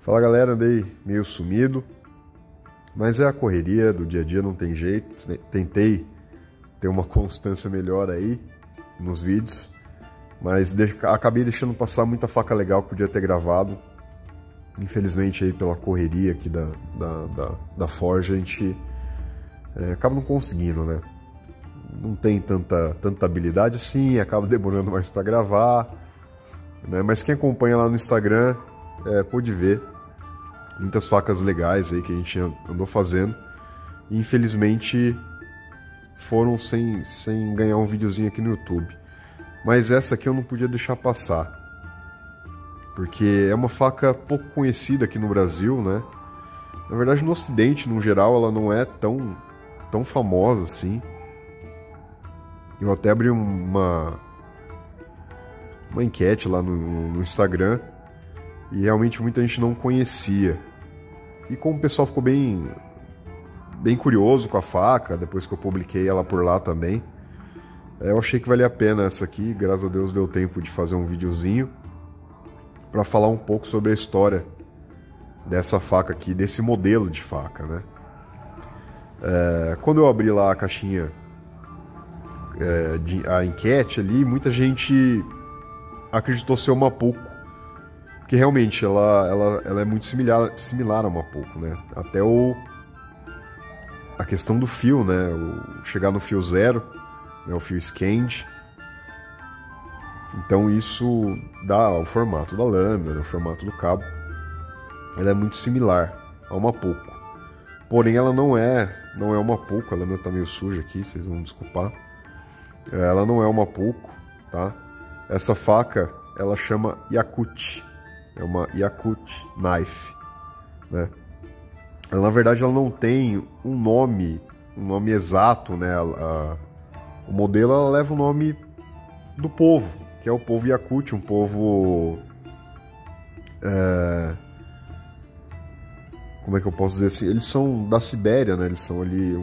Fala galera, andei meio sumido, mas é a correria do dia a dia, não tem jeito. Tentei ter uma constância melhor aí nos vídeos, mas acabei deixando passar muita faca legal que podia ter gravado. Infelizmente aí pela correria aqui da Forja a gente acaba não conseguindo, né? Não tem tanta habilidade assim, acaba demorando mais para gravar, né? Mas quem acompanha lá no Instagram pôde ver muitas facas legais aí que a gente andou fazendo. E infelizmente foram sem ganhar um videozinho aqui no YouTube. Mas essa aqui eu não podia deixar passar, porque é uma faca pouco conhecida aqui no Brasil, né? Na verdade no Ocidente, no geral, ela não é tão famosa assim. Eu até abri uma enquete lá no Instagram e realmente muita gente não conhecia. E como o pessoal ficou bem curioso com a faca, depois que eu publiquei ela por lá também, eu achei que valia a pena essa aqui. Graças a Deus deu tempo de fazer um videozinho para falar um pouco sobre a história dessa faca aqui, desse modelo de faca, né? Quando eu abri lá a caixinha, a enquete ali, muita gente acreditou ser uma Mapuco, porque realmente ela é muito similar a uma Mapuco, né? Até a questão do fio, né? Chegar no fio zero, né? O fio Skand. Então isso dá o formato da lâmina, né? O formato do cabo. Ela é muito similar a uma Mapuco. Porém ela não é uma Mapuco. A lâmina tá meio suja aqui, vocês vão desculpar. Ela não é uma Mapuco, tá? Essa faca, ela chama Yakut. É uma Yakut Knife, né? Ela, na verdade, ela não tem um nome exato, né? O modelo, ela leva o nome do povo, que é o povo Yakut, um povo... como é que eu posso dizer assim? Eles são da Sibéria, né? Eles são ali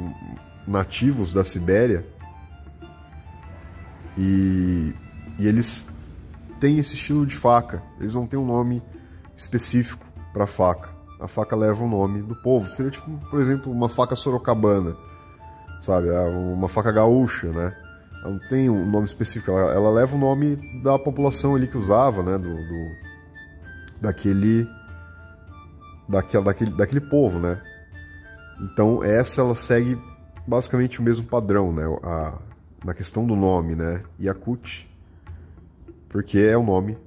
nativos da Sibéria. E eles têm esse estilo de faca. Eles não têm um nome específico para faca. A faca leva o nome do povo. Seria tipo, por exemplo, uma faca sorocabana, sabe? Uma faca gaúcha, né? Ela não tem um nome específico. Ela leva o nome da população ali que usava, né? Daquele povo, né? Então essa ela segue basicamente o mesmo padrão, né? Na questão do nome, né? Yakut, porque é o nome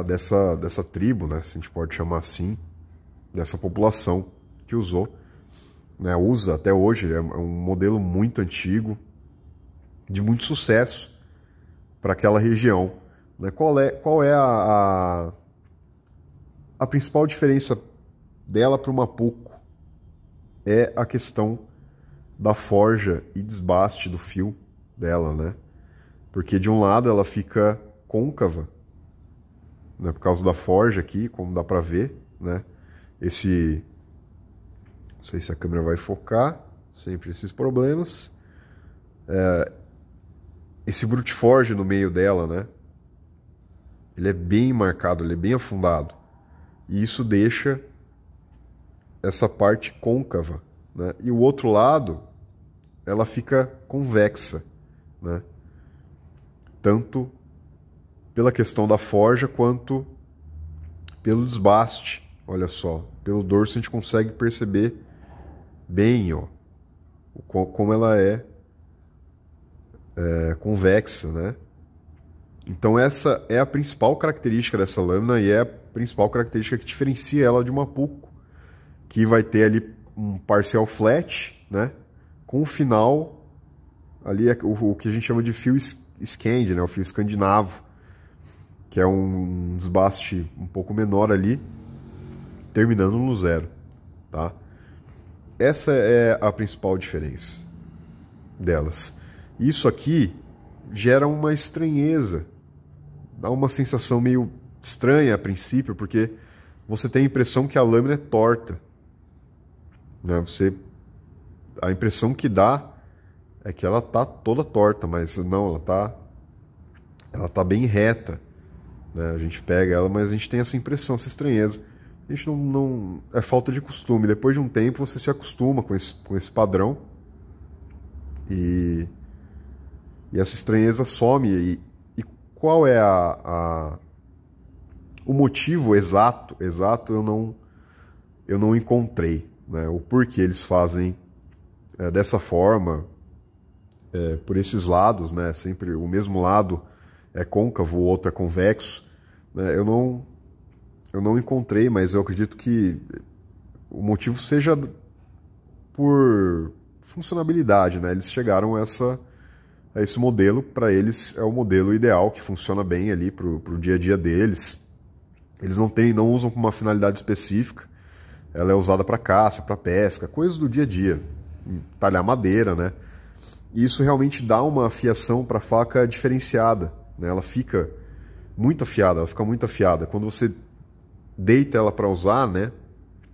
dessa tribo, né? Se a gente pode chamar assim, dessa população que usou, né? Usa até hoje, é um modelo muito antigo, de muito sucesso para aquela região, né? Qual é a principal diferença dela para uma Mapuco? É a questão da forja e desbaste do fio dela, né? Porque de um lado ela fica côncava, né? Por causa da forja aqui, como dá para ver, né? Não sei se a câmera vai focar, sempre esses problemas. Esse brute forge no meio dela, né? Ele é bem marcado, ele é bem afundado. E isso deixa essa parte côncava, né? E o outro lado, ela fica convexa, né? Tanto pela questão da forja quanto pelo desbaste. Olha só, pelo dorso a gente consegue perceber bem, ó, como ela é convexa, né? Então essa é a principal característica dessa lâmina e é a principal característica que diferencia ela de uma Mapuco, que vai ter ali um parcial flat, né? Com o final ali o que a gente chama de fio Skand, né? O fio escandinavo, que é um desbaste um pouco menor ali, terminando no zero, tá? Essa é a principal diferença delas. Isso aqui gera uma estranheza, dá uma sensação meio estranha a princípio, porque você tem a impressão que a lâmina é torta, né? A impressão que dá é que ela tá toda torta, mas não, ela tá bem reta, né? A gente pega ela, mas a gente tem essa impressão, essa estranheza. A gente não é falta de costume. Depois de um tempo você se acostuma com esse padrão e essa estranheza some. E qual é o motivo exato eu não encontrei, né? O porquê eles fazem dessa forma, por esses lados, né? Sempre o mesmo lado é côncavo, o outro é convexo, né? Eu não encontrei, mas eu acredito que o motivo seja por funcionabilidade, né? Eles chegaram a esse modelo, para eles é o modelo ideal, que funciona bem ali para o dia a dia deles. Eles não usam com uma finalidade específica, ela é usada para caça, para pesca, coisas do dia a dia, talhar madeira, né? E isso realmente dá uma afiação para a faca diferenciada, né? Ela fica muito afiada, Quando você deita ela para usar, né?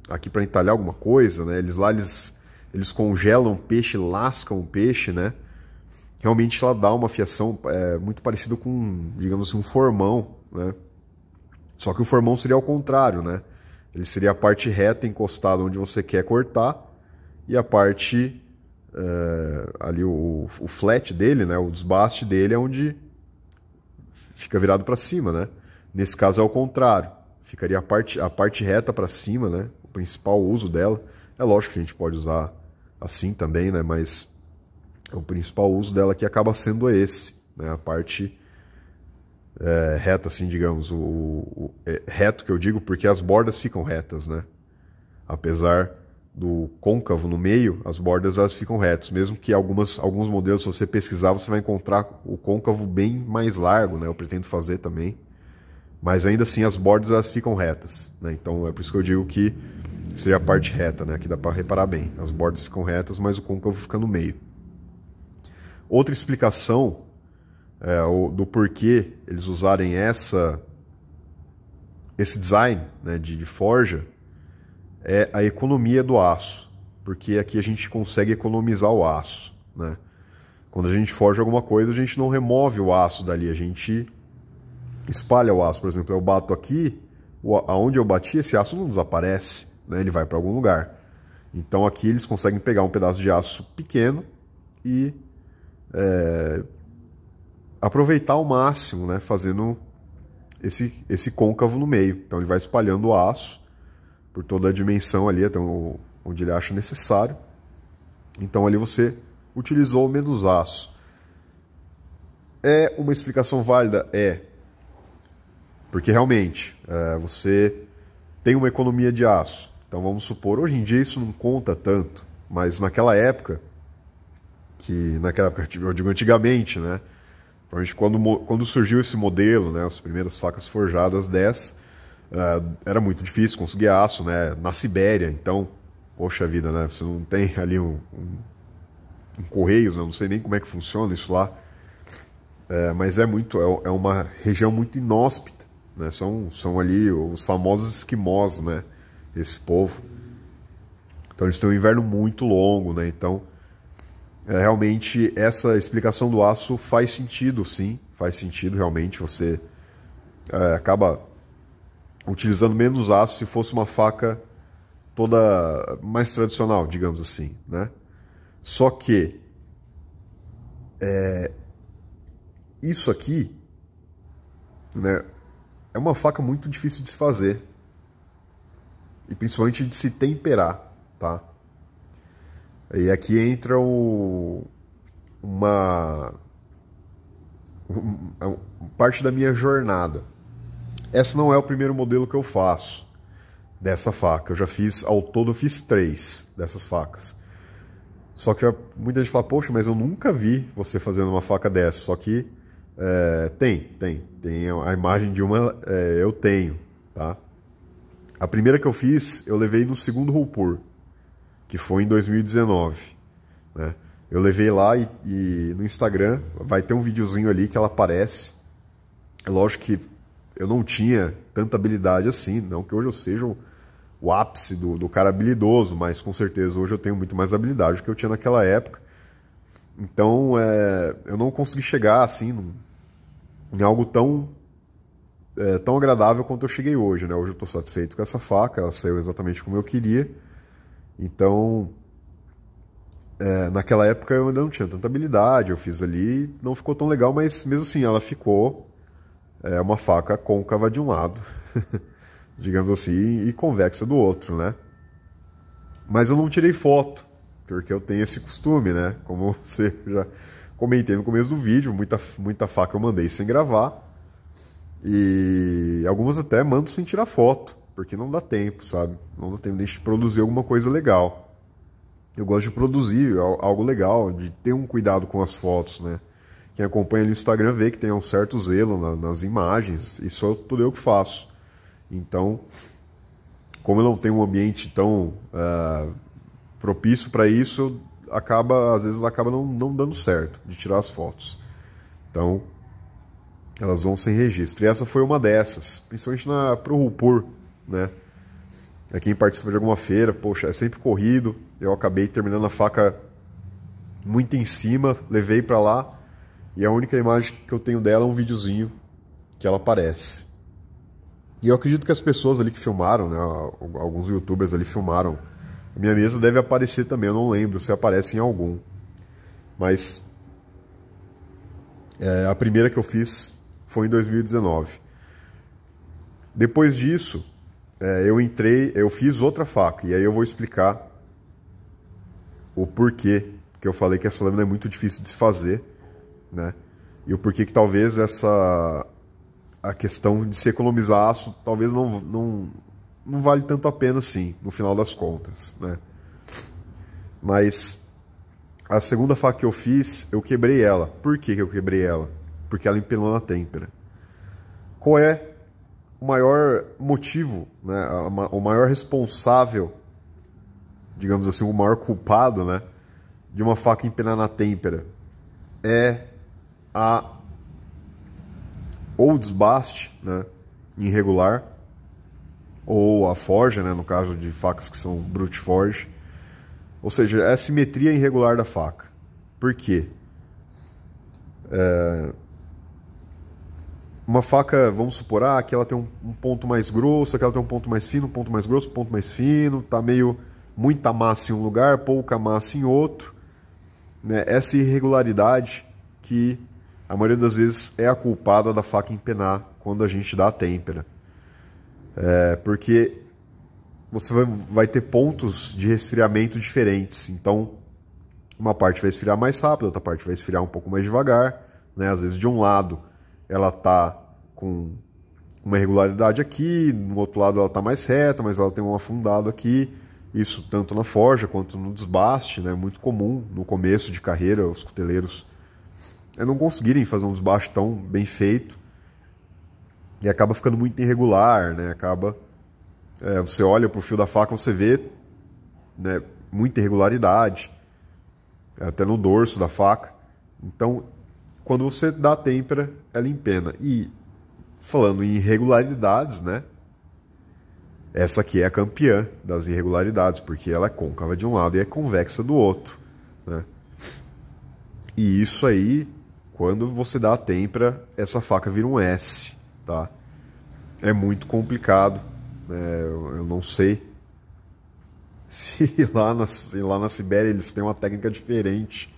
Aqui para entalhar alguma coisa, né? Eles congelam o peixe, lascam o peixe, né? Realmente ela dá uma afiação muito parecida com, digamos assim, um formão, né? Só que o formão seria ao contrário, né? Ele seria a parte reta encostada onde você quer cortar e a parte ali o flat dele, né? O desbaste dele é onde fica virado para cima, né? Nesse caso é o contrário. Ficaria a parte reta para cima, né? O principal uso dela. É lógico que a gente pode usar assim também, né? Mas o principal uso dela aqui acaba sendo esse, né? A parte reta, assim, digamos. Reto que eu digo porque as bordas ficam retas, né? Apesar do côncavo no meio, as bordas elas ficam retas. Mesmo que alguns modelos, se você pesquisar, você vai encontrar o côncavo bem mais largo, né? Eu pretendo fazer também. Mas ainda assim as bordas elas ficam retas, né? Então é por isso que eu digo que seria a parte reta, né? Aqui dá para reparar bem. As bordas ficam retas, mas o côncavo fica no meio. Outra explicação do porquê eles usarem esse design, né, de forja é a economia do aço. Porque aqui a gente consegue economizar o aço, né? Quando a gente forja alguma coisa, a gente não remove o aço dali, a gente espalha o aço. Por exemplo, eu bato aqui, aonde eu bati, esse aço não desaparece, né? Ele vai para algum lugar. Então aqui eles conseguem pegar um pedaço de aço pequeno e aproveitar ao máximo, né? Fazendo esse côncavo no meio. Então ele vai espalhando o aço por toda a dimensão ali, até onde ele acha necessário. Então ali você utilizou menos aço. É uma explicação válida? Porque realmente você tem uma economia de aço. Então vamos supor, hoje em dia isso não conta tanto, mas naquela época, eu digo antigamente, né? Quando surgiu esse modelo, né, as primeiras facas forjadas dessas, era muito difícil conseguir aço, né, na Sibéria. Então, poxa vida, né, você não tem ali um Correios, né, não sei nem como é que funciona isso lá, mas é uma região muito inóspita, né, são ali os famosos esquimós, né, esse povo. Então eles têm um inverno muito longo, né, então realmente essa explicação do aço faz sentido, sim, faz sentido realmente. Você acaba utilizando menos aço se fosse uma faca toda mais tradicional, digamos assim, né? Só que isso aqui, né, é uma faca muito difícil de se fazer e principalmente de se temperar, tá? E aqui entra uma parte da minha jornada. Essa não é o primeiro modelo que eu faço dessa faca. Eu já fiz, ao todo, eu fiz 3 dessas facas. Só que muita gente fala, poxa, mas eu nunca vi você fazendo uma faca dessa. Só que tem a imagem de uma, eu tenho, tá? A primeira que eu fiz, eu levei no segundo Roupur, que foi em 2019, né? Eu levei lá e no Instagram vai ter um videozinho ali que ela aparece. É lógico que eu não tinha tanta habilidade assim, não que hoje eu seja o ápice do cara habilidoso, mas com certeza hoje eu tenho muito mais habilidade do que eu tinha naquela época. Então eu não consegui chegar assim em algo tão tão agradável quanto eu cheguei hoje, né? Hoje eu estou satisfeito com essa faca, ela saiu exatamente como eu queria. Então, naquela época eu ainda não tinha tanta habilidade, eu fiz ali, não ficou tão legal, mas mesmo assim ela ficou uma faca côncava de um lado, digamos assim, e convexa do outro, né? Mas eu não tirei foto, porque eu tenho esse costume, né? Como você já comentei no começo do vídeo, muita faca eu mandei sem gravar. E algumas até mando sem tirar foto, porque não dá tempo, sabe? Não dá tempo de produzir alguma coisa legal. Eu gosto de produzir algo legal, de ter um cuidado com as fotos, né? Quem acompanha ali no Instagram vê que tem um certo zelo nas imagens, isso tudo eu que faço. Então, como eu não tenho um ambiente tão propício para isso, às vezes acaba não dando certo de tirar as fotos. Então, elas vão sem registro. E essa foi uma dessas, principalmente pro Rupur, né? Quem participa de alguma feira, poxa, é sempre corrido. Eu acabei terminando a faca muito em cima, levei para lá, e a única imagem que eu tenho dela é um videozinho que ela aparece. E eu acredito que as pessoas ali que filmaram, né, alguns youtubers ali filmaram, a minha mesa deve aparecer também, eu não lembro se aparece em algum. Mas a primeira que eu fiz foi em 2019. Depois disso, eu fiz outra faca, e aí eu vou explicar o porquê que eu falei que essa lâmina é muito difícil de se fazer, né? E o porquê que talvez a questão de se economizar aço talvez não vale tanto a pena assim, no final das contas, né? Mas a segunda faca que eu fiz, eu quebrei ela. Por que eu quebrei ela? Porque ela empenou na têmpera. Qual é o maior motivo, né? O maior responsável, digamos assim, o maior culpado, né, de uma faca empenar na têmpera? É ou o desbaste, né, irregular, ou a forja, né, no caso de facas que são brute forge, ou seja, é a simetria irregular da faca. Por quê? Uma faca, vamos supor, que ela tem um ponto mais grosso, aquela tem um ponto mais fino, um ponto mais grosso, um ponto mais fino, tá meio muita massa em um lugar, pouca massa em outro, né? Essa irregularidade que a maioria das vezes é a culpada da faca empenar quando a gente dá a têmpera. Porque você vai ter pontos de resfriamento diferentes, então uma parte vai esfriar mais rápido, outra parte vai esfriar um pouco mais devagar, né? Às vezes de um lado ela tá com uma irregularidade aqui, no outro lado ela tá mais reta, mas ela tem um afundado aqui. Isso tanto na forja quanto no desbaste, né? Muito comum no começo de carreira os cuteleiros não conseguirem fazer um desbaste tão bem feito e acaba ficando muito irregular, né? Você olha pro fio da faca, você vê, né, muita irregularidade, até no dorso da faca. Então, quando você dá a têmpera, ela empena. E falando em irregularidades, né? Essa aqui é a campeã das irregularidades, porque ela é côncava de um lado e é convexa do outro, né? E isso aí, quando você dá a têmpera, essa faca vira um S, tá? É muito complicado, né? Eu não sei se lá na Sibéria eles têm uma técnica diferente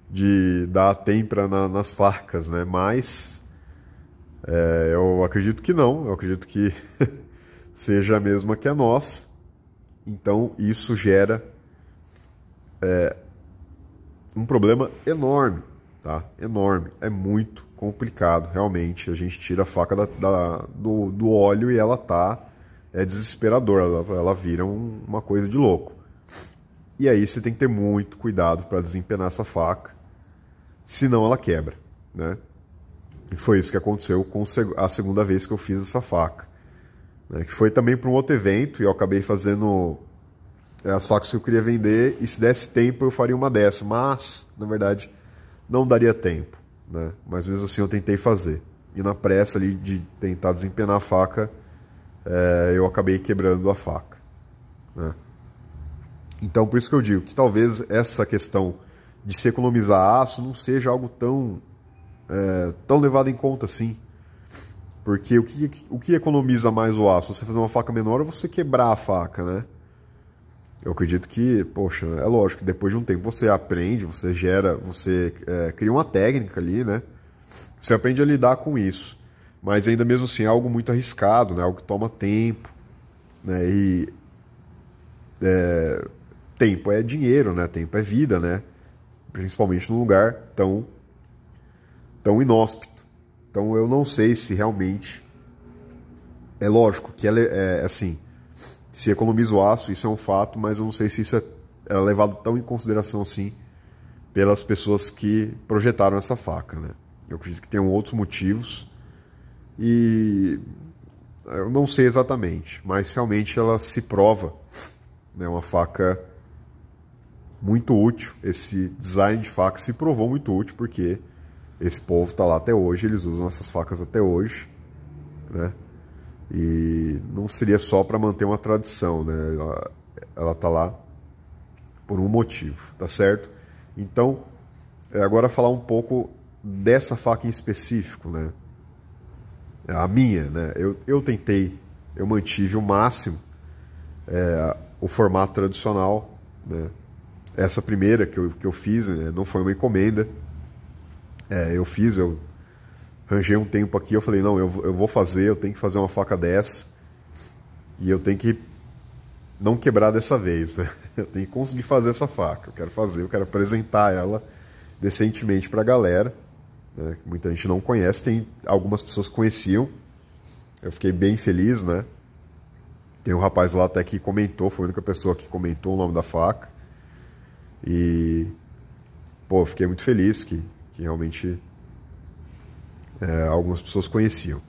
de dar a têmpera nas facas, né? Mas eu acredito que não, eu acredito que seja a mesma que a nossa. Então isso gera um problema enorme, tá? Enorme, é muito complicado, realmente. A gente tira a faca do óleo e ela é desesperadora, ela vira uma coisa de louco. E aí você tem que ter muito cuidado para desempenar essa faca, senão ela quebra, né? E foi isso que aconteceu com a segunda vez que eu fiz essa faca, né? Que foi também para um outro evento e eu acabei fazendo as facas que eu queria vender, e se desse tempo eu faria uma dessa, mas na verdade não daria tempo, né? Mas mesmo assim eu tentei fazer, e na pressa ali de tentar desempenar a faca, eu acabei quebrando a faca, né? Então por isso que eu digo que talvez essa questão de se economizar aço não seja algo tão levado em conta assim, Porque o que economiza mais o aço? Você fazer uma faca menor ou você quebrar a faca, né? Eu acredito que, poxa, é lógico que depois de um tempo você aprende, você gera, você cria uma técnica ali, né? Você aprende a lidar com isso. Mas ainda mesmo assim é algo muito arriscado, né? Algo que toma tempo, né? E tempo é dinheiro, né? Tempo é vida, né? Principalmente num lugar tão inóspito. Então eu não sei se realmente... É lógico que assim... Se economiza o aço, isso é um fato, mas eu não sei se isso é levado tão em consideração assim pelas pessoas que projetaram essa faca, né? Eu acredito que tenham outros motivos e eu não sei exatamente, mas realmente ela se prova, né? Uma faca muito útil. Esse design de faca se provou muito útil porque esse povo está lá até hoje, eles usam essas facas até hoje, né? E não seria só para manter uma tradição, né? Ela tá lá por um motivo, tá certo? Então, agora falar um pouco dessa faca em específico, né? A minha, né? Eu mantive o máximo o formato tradicional, né? Essa primeira que eu fiz, né? Não foi uma encomenda. Eu arranjei um tempo aqui, eu falei, não, eu vou fazer, eu tenho que fazer uma faca dessa e eu tenho que não quebrar dessa vez, né? Eu tenho que conseguir fazer essa faca, eu quero apresentar ela decentemente para a galera, né? Muita gente não conhece, tem algumas pessoas que conheciam, eu fiquei bem feliz, né? Tem um rapaz lá até que comentou, foi a única pessoa que comentou o nome da faca e, pô, eu fiquei muito feliz que realmente... algumas pessoas conheciam.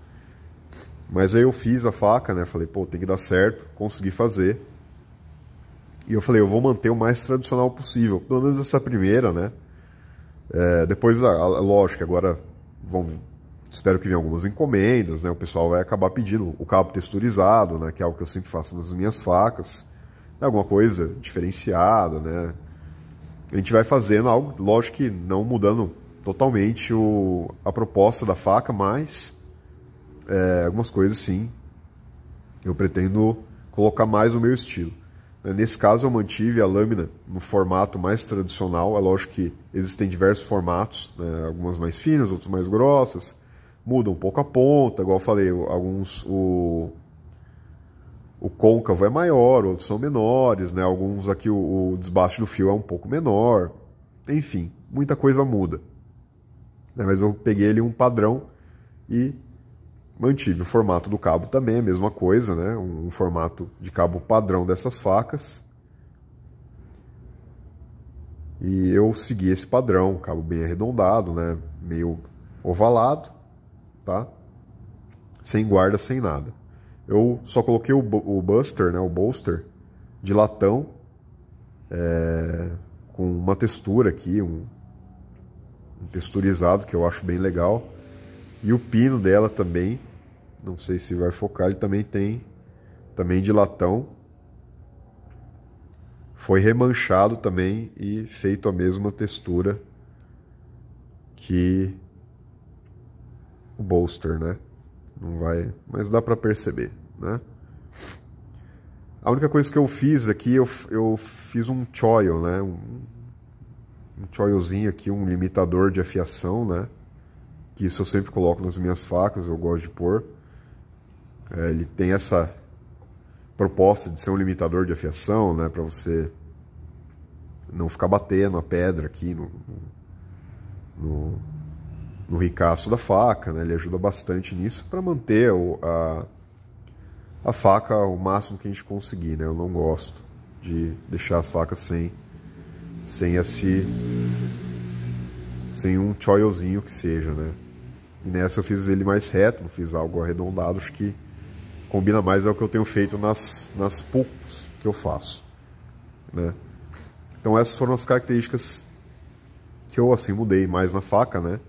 Mas aí eu fiz a faca, né? Falei, pô, tem que dar certo, consegui fazer. E eu falei, eu vou manter o mais tradicional possível. Pelo menos essa primeira, né? Depois, lógico, agora espero que venham algumas encomendas, né? O pessoal vai acabar pedindo o cabo texturizado, né? Que é algo que eu sempre faço nas minhas facas. Alguma coisa diferenciada, né? A gente vai fazendo algo, lógico que não mudando totalmente a proposta da faca, mas algumas coisas sim, eu pretendo colocar mais o meu estilo. Nesse caso eu mantive a lâmina no formato mais tradicional, é lógico que existem diversos formatos, né? Algumas mais finas, outras mais grossas, muda um pouco a ponta, igual eu falei, o côncavo é maior, outros são menores, né? Alguns aqui o desbaste do fio é um pouco menor, enfim, muita coisa muda. Mas eu peguei ali um padrão e mantive o formato do cabo também, a mesma coisa, né? Um formato de cabo padrão dessas facas. E eu segui esse padrão, cabo bem arredondado, né? Meio ovalado, tá? Sem guarda, sem nada. Eu só coloquei o buster, né? O bolster de latão, com uma textura aqui, um texturizado que eu acho bem legal, e o pino dela também, não sei se vai focar, ele também tem de latão, foi remanchado também e feito a mesma textura que o bolster, né? Não vai, mas dá para perceber, né? A única coisa que eu fiz aqui, eu fiz um choil, né? Um choilzinho aqui, um limitador de afiação, né? Que isso eu sempre coloco nas minhas facas, eu gosto de pôr. Ele tem essa proposta de ser um limitador de afiação, né? Para você não ficar batendo a pedra aqui no ricaço da faca, né? Ele ajuda bastante nisso para manter a faca o máximo que a gente conseguir, né? Eu não gosto de deixar as facas sem um choilzinho que seja, né? E nessa eu fiz ele mais reto, não fiz algo arredondado, acho que combina mais, é o que eu tenho feito nas pulcos que eu faço, né? Então essas foram as características que eu assim mudei mais na faca, né?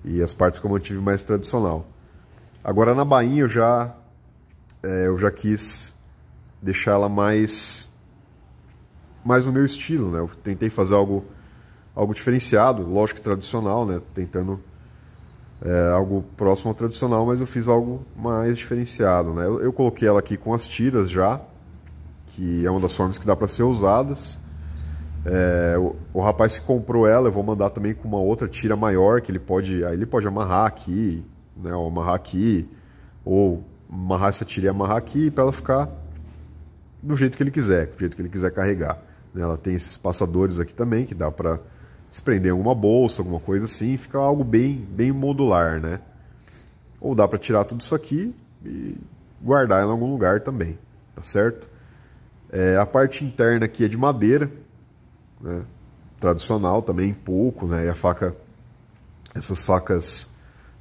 E as partes que eu mantive mais tradicional. Agora na bainha eu já quis deixar ela mais o meu estilo, né? Eu tentei fazer algo diferenciado, lógico que tradicional, né? Tentando algo próximo ao tradicional, mas eu fiz algo mais diferenciado, né? Eu coloquei ela aqui com as tiras já, que é uma das formas que dá para ser usadas. O rapaz que comprou ela, eu vou mandar também com uma outra tira maior, que aí ele pode amarrar aqui, né? Ou amarrar aqui, ou amarrar essa tira e amarrar aqui para ela ficar do jeito que ele quiser, do jeito que ele quiser carregar. Ela tem esses passadores aqui também, que dá para se prender em alguma bolsa, alguma coisa assim, fica algo bem modular, né? Ou dá para tirar tudo isso aqui e guardar em algum lugar também, tá certo? A parte interna aqui é de madeira, né? Tradicional também, pouco, né? E essas facas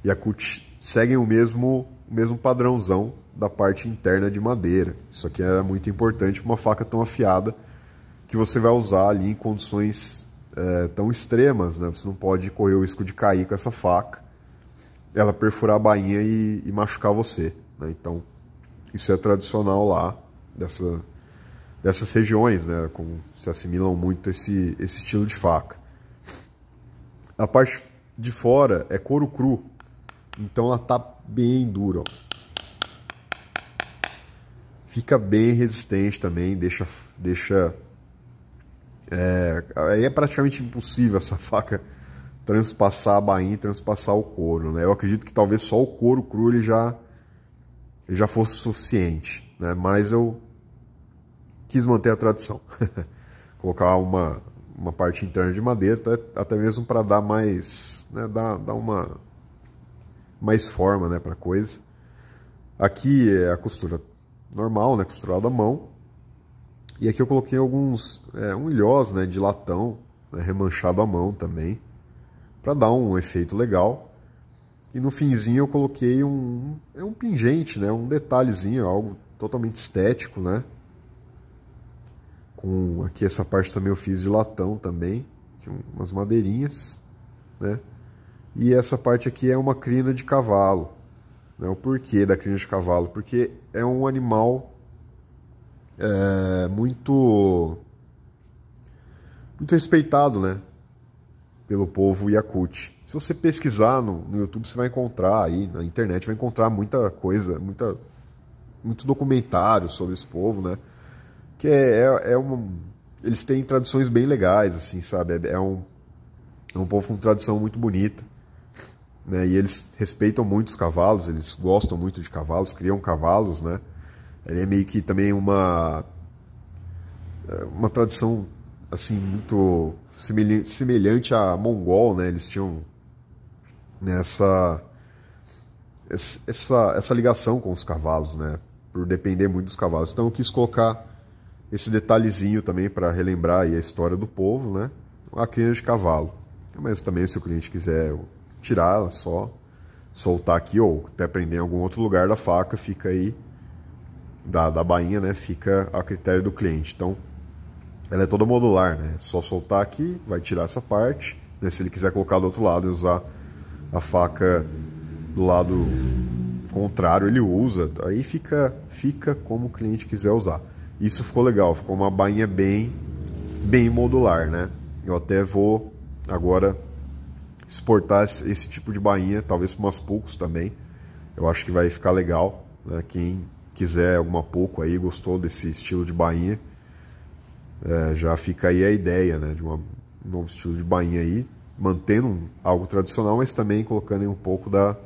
Yakult seguem o mesmo padrãozão da parte interna de madeira. Isso aqui é muito importante, uma faca tão afiada que você vai usar ali em condições tão extremas, né? Você não pode correr o risco de cair com essa faca, ela perfurar a bainha e machucar você, né? Então, isso é tradicional lá, dessas regiões, né? Se assimilam muito esse estilo de faca. A parte de fora é couro cru, então ela tá bem dura, ó. Fica bem resistente também, aí é praticamente impossível essa faca transpassar a bainha e transpassar o couro, né? Eu acredito que talvez só o couro cru ele já fosse suficiente, né? Mas eu quis manter a tradição. Colocar uma parte interna de madeira, até mesmo para dar mais, né? dar mais forma, né, para coisa. Aqui é a costura normal, né? Costurada à mão. E aqui eu coloquei alguns ilhós, né, de latão, né, remanchado à mão também, para dar um efeito legal. E no finzinho eu coloquei um pingente, né, um detalhezinho, algo totalmente estético, né. Aqui essa parte também eu fiz de latão também, umas madeirinhas, né. E essa parte aqui é uma crina de cavalo, né. O porquê da crina de cavalo? Porque é um animal muito respeitado, né, pelo povo Yakut. Se você pesquisar no YouTube, você vai encontrar aí, na internet, vai encontrar muita coisa, muito documentário sobre esse povo, né, que eles têm tradições bem legais, assim, sabe, é um povo com tradição muito bonita, né, e eles respeitam muito os cavalos, eles gostam muito de cavalos, criam cavalos, né. Ele é meio que também uma tradição assim muito semelhante à mongol, né? Eles tinham essa ligação com os cavalos, né? Por depender muito dos cavalos. Então eu quis colocar esse detalhezinho também para relembrar aí a história do povo, né? A crina de cavalo. Mas também se o cliente quiser tirar ela, só soltar aqui ou até prender em algum outro lugar da faca, fica aí da bainha, né, fica a critério do cliente. Então, ela é toda modular, né? É só soltar aqui, vai tirar essa parte, né? Se ele quiser colocar do outro lado e usar a faca do lado contrário, ele usa. Aí fica como o cliente quiser usar. Isso ficou legal, ficou uma bainha bem modular, né? Eu até vou agora exportar esse tipo de bainha, talvez para umas poucos também. Eu acho que vai ficar legal, né? Quem quiser alguma pouco aí, gostou desse estilo de bainha, já fica aí a ideia, né, de um novo estilo de bainha aí, mantendo algo tradicional, mas também colocando aí um pouco da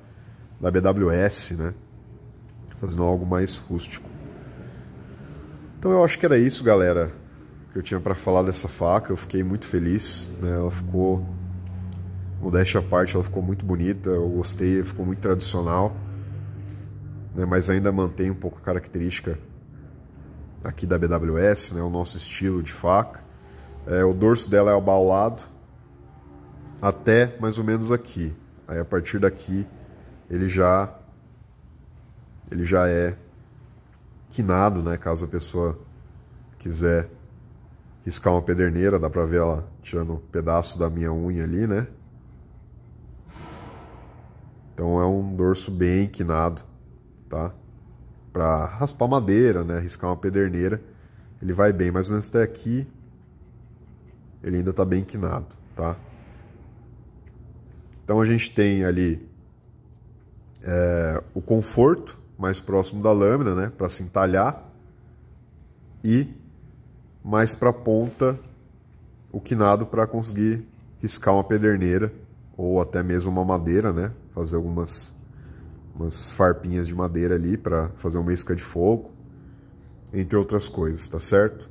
BWS, né, fazendo algo mais rústico. Então eu acho que era isso, galera, que eu tinha para falar dessa faca. Eu fiquei muito feliz, né, ela ficou, modéstia à parte, ela ficou muito bonita, eu gostei, ficou muito tradicional, né, mas ainda mantém um pouco a característica aqui da BWS, né, o nosso estilo de faca. O dorso dela é abaulado até mais ou menos aqui. Aí a partir daqui ele já é quinado, né, caso a pessoa quiser riscar uma pederneira, dá pra ver ela tirando um pedaço da minha unha ali, né. Então é um dorso bem quinado, tá? Para raspar madeira, né, riscar uma pederneira, ele vai bem, mais ou menos até aqui, ele ainda está bem quinado, tá? Então a gente tem ali o conforto mais próximo da lâmina, né, para se entalhar, e mais para a ponta o quinado para conseguir riscar uma pederneira ou até mesmo uma madeira, né, fazer umas farpinhas de madeira ali para fazer uma isca de fogo, entre outras coisas, tá certo?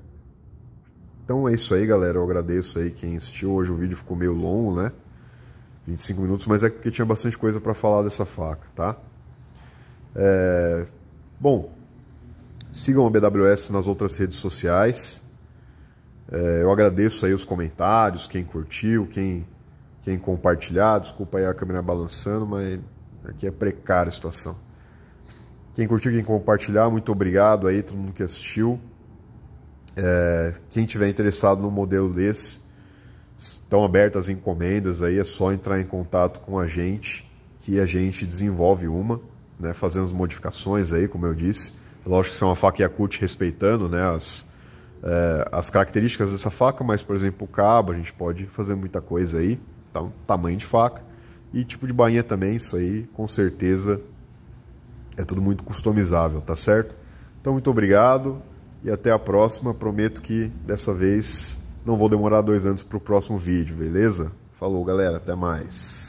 Então é isso aí, galera. Eu agradeço aí quem assistiu. Hoje o vídeo ficou meio longo, né? 25 minutos, mas é porque tinha bastante coisa para falar dessa faca, tá? Bom, sigam a BWS nas outras redes sociais. Eu agradeço aí os comentários, quem curtiu, quem compartilhar. Desculpa aí a câmera balançando, mas aqui é precária a situação. Quem curtiu, quem compartilhar, muito obrigado aí, todo mundo que assistiu. Quem tiver interessado num modelo desse, estão abertas as encomendas aí, é só entrar em contato com a gente, que a gente desenvolve uma, né, fazendo as modificações aí, como eu disse. Lógico que isso é uma faca Yakult respeitando, né, as características dessa faca, mas, por exemplo, o cabo, a gente pode fazer muita coisa aí, então, tamanho de faca e tipo de bainha também, isso aí, com certeza, é tudo muito customizável, tá certo? Então, muito obrigado. E até a próxima. Prometo que dessa vez não vou demorar 2 anos para o próximo vídeo, beleza? Falou, galera. Até mais.